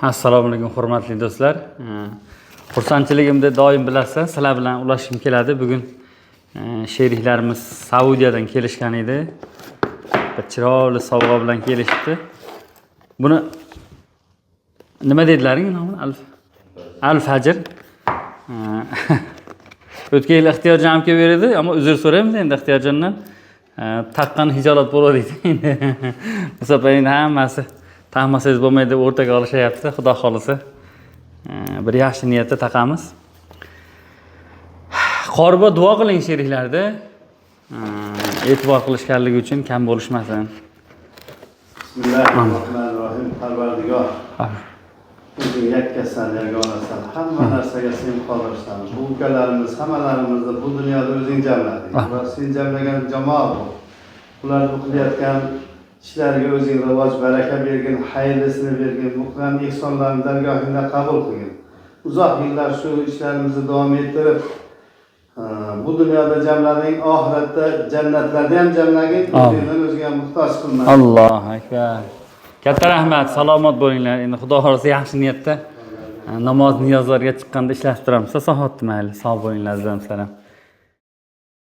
Assalomu alaykum hurmatli do'stlar. Xursandchiligimni doim bilasizlar, sizlar bilan ulashishim keladi. Bugun sheriklarimiz Saudiyadan kelishgan edi. Bir chiroyli sovg'a bilan kelishdi. Buni nima dedilaring nomi? Al-Fajr. O'tgan yil Ixtiyorjon kelib berdi, ammo uzr so'raymiz endi Ixtiyorjondan. Taqqan hijolat bo'ladi endi. Bu safar endi hammasi taqmasangiz bo'lmaydi deb o'rtaga olishyapti, xudo xolisa. Bir yaxshi niyatda taqamiz. Qorbo duo qiling sheriklarda. E'tibor qilishganligi uchun kam bo'lishmasin. Bismillahirrohmanirrohim. Parvardigor. O'zing yakkasan, yagonasan. Hamma narsaga sen qodirsan. Bu ukalarimiz hammalarimizni bu dunyoda o'zing jamlading. Va sen jamlagan jamoa bu. Ularni qilayotgan ishlariga o'zing rivoj, baraka bergin, xayrlisini bergin, muqaddas ehsonlarni dargohingda qabul qilgin. Uzoq yillar shu ishlarimizni davom ettirib, bu dunyoda jamlading, oxiratda jannatlarda ham jamlagin, o'zingdan o'zga muhtoj qilma. Allohu akbar. Katta rahmat, salomat bo'linglar. Endi xudo xolisa yaxshi niyatda namoz niyozlarga chiqqanda ishlatib turamiz. Sahohat mayli, sog' bo'linglar, azizlarim.